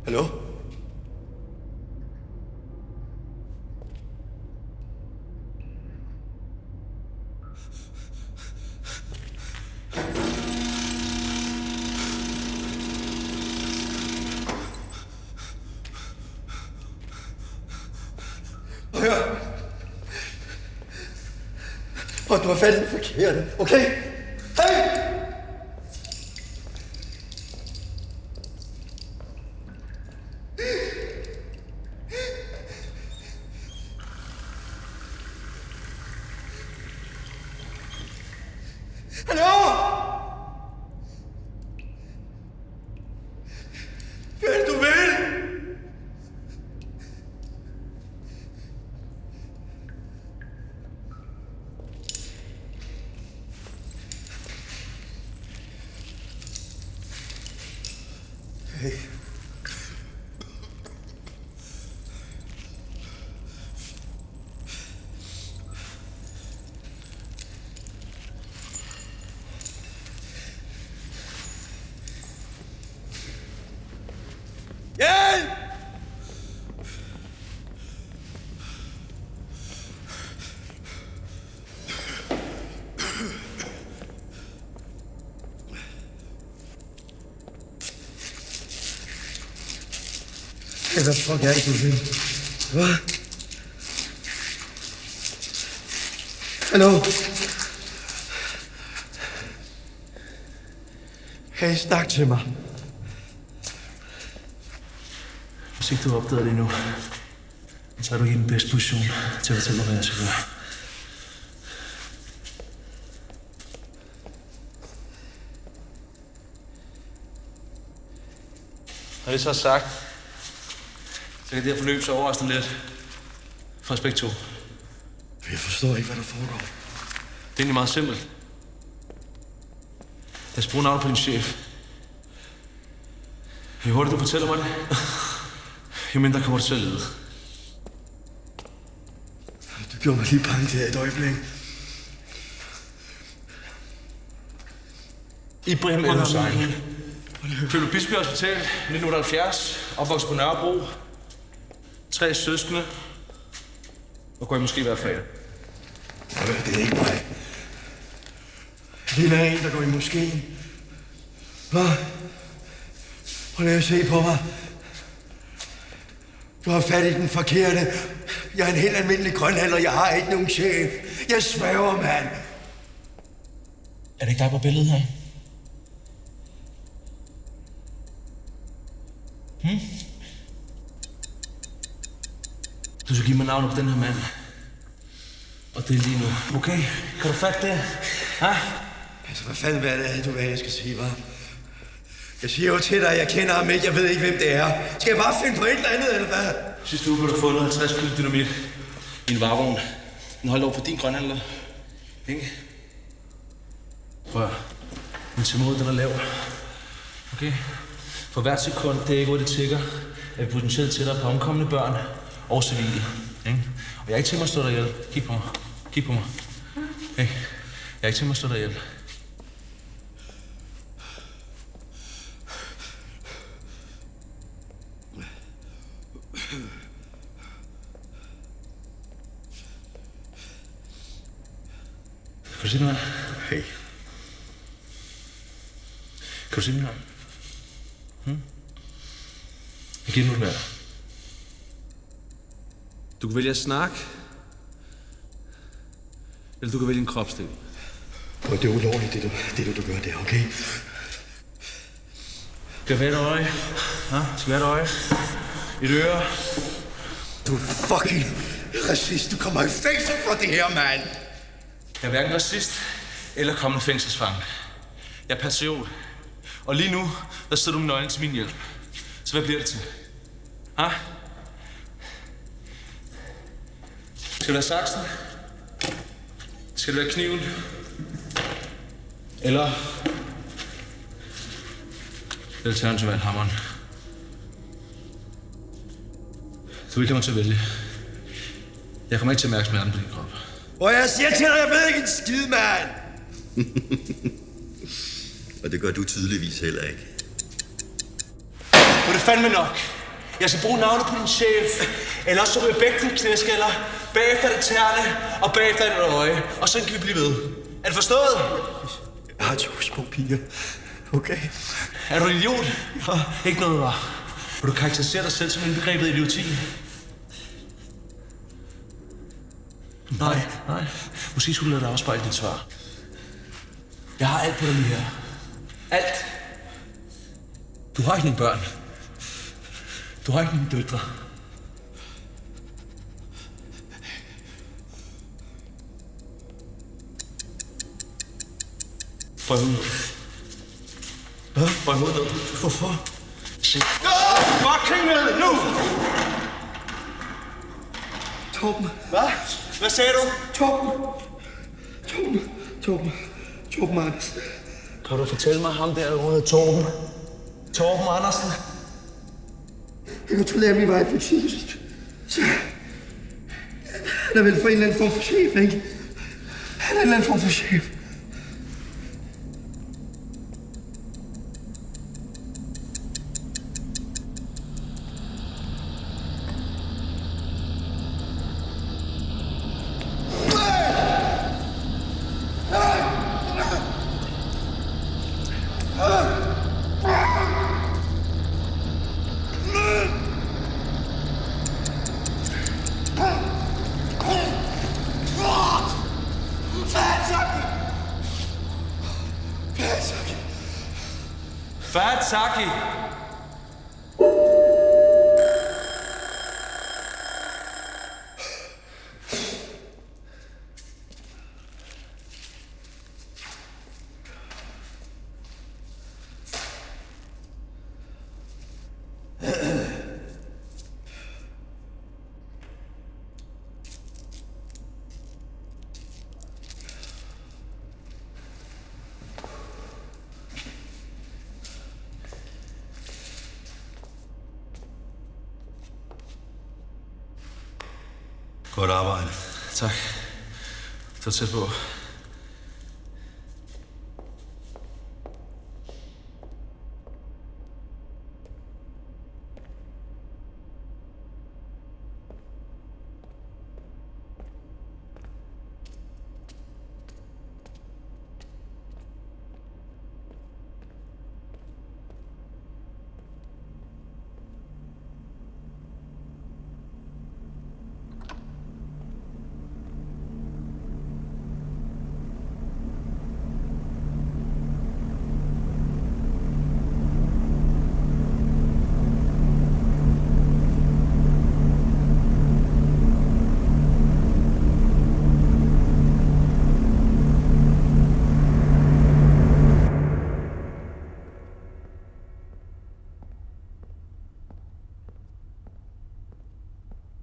Hallo? Hør! Og du har fat i den forkerte, okay? Hey! Hallo? Hvad er det, du vil? Hey. Hjælp! Hvad fuck er det, du vil? Hvad? Hallo? Hey, snak til mig. Hvis ikke du har opdaget det endnu, så er du i den bedste position til at fortælle mig, hvad jeg skal gøre. Når det så er sagt, så kan det her forløb så overraskende lidt for os begge to. Jeg forstår ikke, hvad der foregår. Det er egentlig meget simpelt. Lad os bruge navnet på din chef. Jo hurtigt du fortæller mig det, jo mindre kommer du til at lide. Du gjorde mig lige bange til et øjeblik. Ibrahim El Hussein. Født på Bispebjerg Hospital, 1978, opvokset på Nørrebro. 3 søskende, og går I måske hver fredag. Det er ikke mig. Det er en, der går i moskeen. Hvad? Prøv lige at se på mig. Du har fat i den forkerte. Jeg er en helt almindelig grønhandler. Jeg har ikke nogen chef. Jeg svæver, mand. Er det ikke dig på billedet her? Du skal give mig navnet på den her mand. Og det er lige nu. Okay? Kan du fatte det? Ha? Altså, hvad fanden er det, du vil, jeg skal sige, hva'? Jeg siger jo til dig, jeg kender ham ikke. Jeg ved ikke, hvem det er. Skal jeg bare finde på et eller andet, eller hvad? Sidste uge blev der fundet 50 kilo dynamit i en varevogn. Den holdt over for din grønhandler. Ikke? Prøv at min tålmodighed, den er lav. Okay? For hvert sekund, det er ikke, hvor det tigger, er vi potentielt tættere på omkommende børn og civile. Ikke? Og jeg er ikke til mig at stå dig ihjel. Kig på mig. Kig på mig. Hey. Jeg er ikke til mig at stå dig ihjel. Kan du sige noget? Hey. Kan du sige noget? Jeg giver nu et mere. Du kan vælge at snakke, eller du kan vælge en kropsdel. Og det er ulovligt, det du gør der, okay? Skal være et øje? Ja, skal være et øje? Et øre? Du er fucking racist. Du kommer i fængsel for det her, mand. Jeg er hverken racist eller kommende fængselsfange. Jeg er patriot. Og lige nu, der sidder du med nøglen til min hjælp. Så hvad bliver det til? Ha? Skal det være saksen? Skal det være kniven? Eller alternativt hammeren? Du vil ikke have mig til at vælge. Jeg kommer ikke til at mærke smerten på din krop. Og jeg siger til dig, jeg ved ikke en skid, mand. Og det gør du tydeligvis heller ikke. Nu er det fandme nok. Jeg skal bruge navnet på din chef. Eller også så ryger begge dine knæskaller. Bagefter er det tæerne, og bagefter er det et øje. Og sådan kan vi blive ved. Er det forstået? Jeg har 2 små piger. Okay? Er du en idiot? Ja. Ikke noget, var. Vil du karakterisere dig selv som indbegrebet idioti? Nej. Måske skulle du lade dig afspejle dit svar. Jeg har alt på dig lige her. Alt. Du har ikke nogen børn. Du har ikke nogen døtre. Bøj ud. Hvad? Bøj ud ned. Hvorfor? Se. Fucking ned nu! Torben. Hvad? Hvad sagde du? Torben Andersen. Kan du fortælle mig ham derude, Torben? Torben Andersen? Jeg kontrollerer min vej i politiet. Så... Han er vel for en eller anden form for chef, ikke? Han er en eller anden form for chef. Fatsaki! Godt arbejde. Tak. Det var tæt på.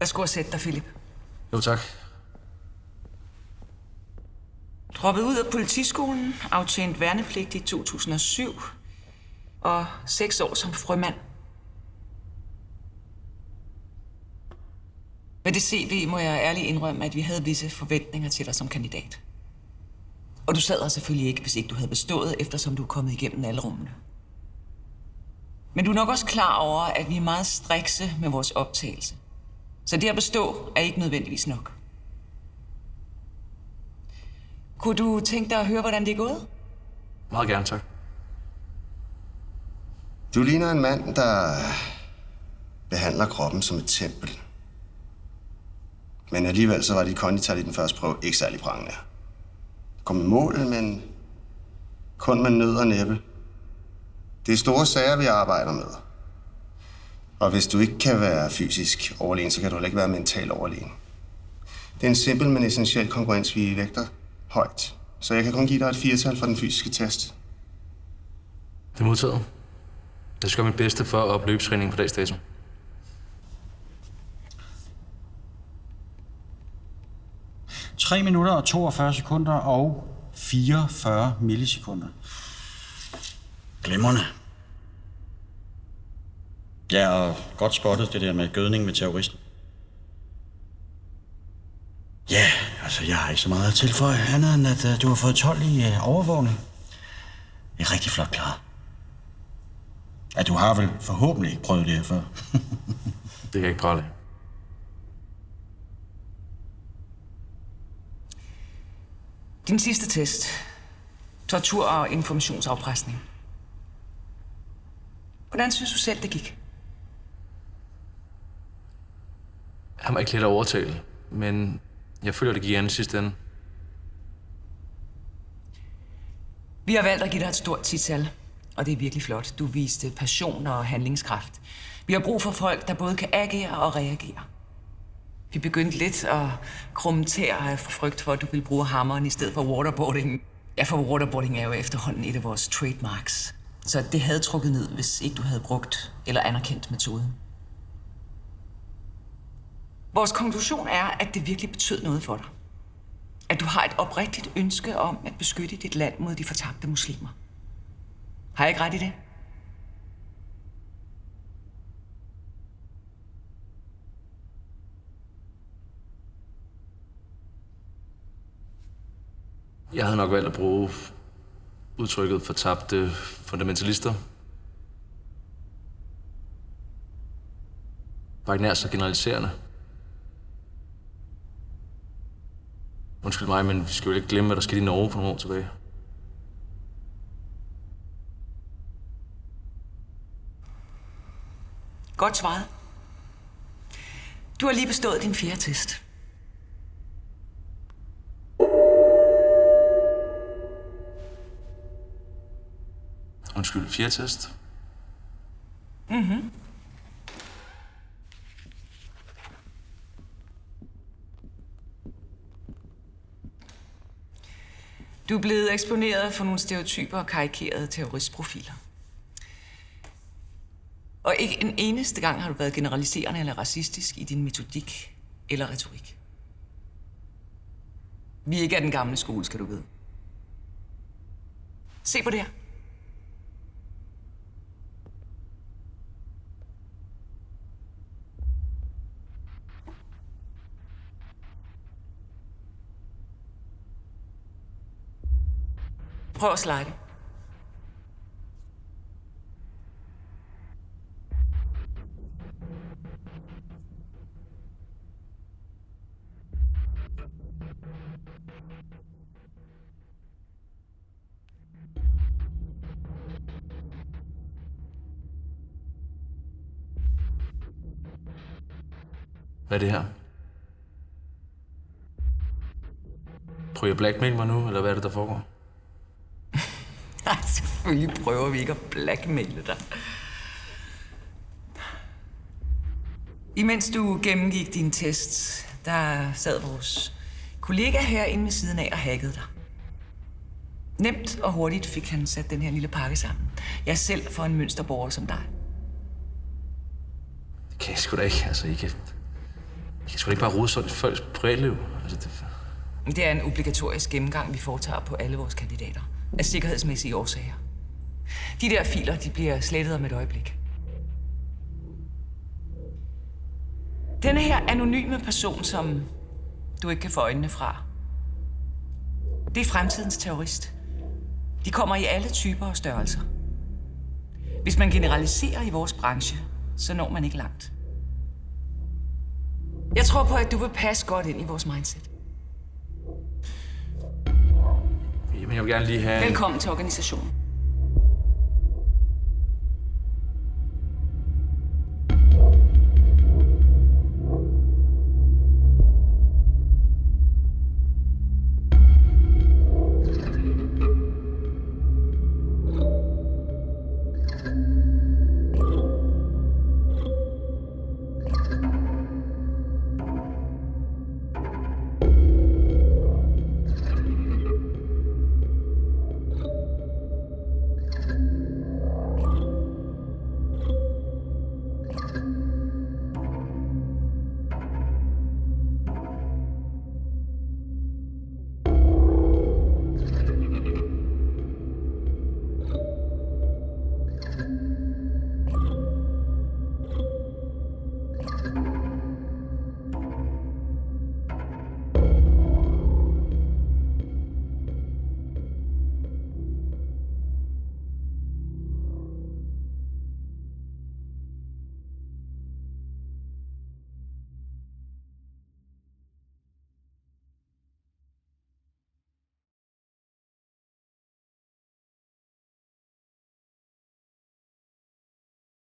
Værsgo at sætte dig, Philip. Jo, tak. Droppet ud af politiskolen, aftjent værnepligt i 2007 og 6 år som frømand. Med det CV må jeg ærligt indrømme, at vi havde visse forventninger til dig som kandidat. Og du sad her selvfølgelig ikke, hvis ikke du havde bestået, eftersom du er kommet igennem alle rummene. Men du er nok også klar over, at vi er meget strikse med vores optagelse. Så det at bestå er ikke nødvendigvis nok. Kunne du tænke dig at høre, hvordan det er gået? Meget gerne, tak. Du ligner en mand, der behandler kroppen som et tempel. Men alligevel så var dit kondital i den første prøve ikke særlig prangende. Du kom i mål, men kun med nød og næppe. Det er store sager, vi arbejder med. Og hvis du ikke kan være fysisk overlegen, så kan du heller ikke være mentalt overlegen. Det er en simpel, men essentiel konkurrence, vi vægter højt. Så jeg kan kun give dig et 4-tal for den fysiske test. Det er modtaget. Jeg skal gøre mit bedste for at opløbe løbetræning på dags dato. – 3 minutter og 42 sekunder og 44 millisekunder. Glimrende. Ja, og godt spottet det der med gødning med terroristen. Ja, altså jeg har ikke så meget at tilføje andet end at du har fået 12 i overvågning. Det er rigtig flot klaret. Ja, du har vel forhåbentlig ikke prøvet det her før. Det kan jeg ikke prale af. Din sidste test. Tortur og informationsafpresning. Hvordan synes du selv, det gik? Han var ikke let at overtale, men jeg føler, det gik an i sidste ende. Vi har valgt at give dig et stort 10-tal, og det er virkelig flot. Du viste passion og handlingskraft. Vi har brug for folk, der både kan agere og reagere. Vi begyndte lidt at krumme tæer af frygt for, at du ville bruge hammeren i stedet for waterboarding. Ja, for waterboarding er jo efterhånden et af vores trademarks. Så det havde trukket ned, hvis ikke du havde brugt eller anerkendt metoden. Vores konklusion er, at det virkelig betød noget for dig. At du har et oprigtigt ønske om at beskytte dit land mod de fortabte muslimer. Har jeg ikke ret i det? Jeg havde nok valgt at bruge udtrykket fortabte fundamentalister. Bare ikke nær så generaliserende. Undskyld mig, men vi skal jo ikke glemme, hvad der skete i Norge for nogle år tilbage. Godt svaret. Du har lige bestået din 4. test. Undskyld, 4. test? Mhm. Du er blevet eksponeret for nogle stereotyper og karikerede terroristprofiler. Og ikke en eneste gang har du været generaliserende eller racistisk i din metodik eller retorik. Vi er ikke af den gamle skole, skal du vide. Se på det her. Prøv at slide. Hvad er det her? Prøver jeg blackmail mig nu, eller hvad er det, der foregår? Nej, selvfølgelig prøver vi ikke at blackmaile dig. Imens du gennemgik din test, der sad vores kollega herinde ved siden af og hackede dig. Nemt og hurtigt fik han sat den her lille pakke sammen. Jeg selv for en mønsterborger som dig. Det kan jeg sgu da ikke, altså I kan Jeg skal ikke bare rode sådan folks privatliv. Altså, Det er en obligatorisk gennemgang, vi foretager på alle vores kandidater. Af sikkerhedsmæssige årsager. De der filer, de bliver slettet om et øjeblik. Denne her anonyme person, som du ikke kan få øjnene fra, det er fremtidens terrorist. De kommer i alle typer og størrelser. Hvis man generaliserer i vores branche, så når man ikke langt. Jeg tror på, at du vil passe godt ind i vores mindset. Jamen, jeg vil gerne lige have... Velkommen til organisationen.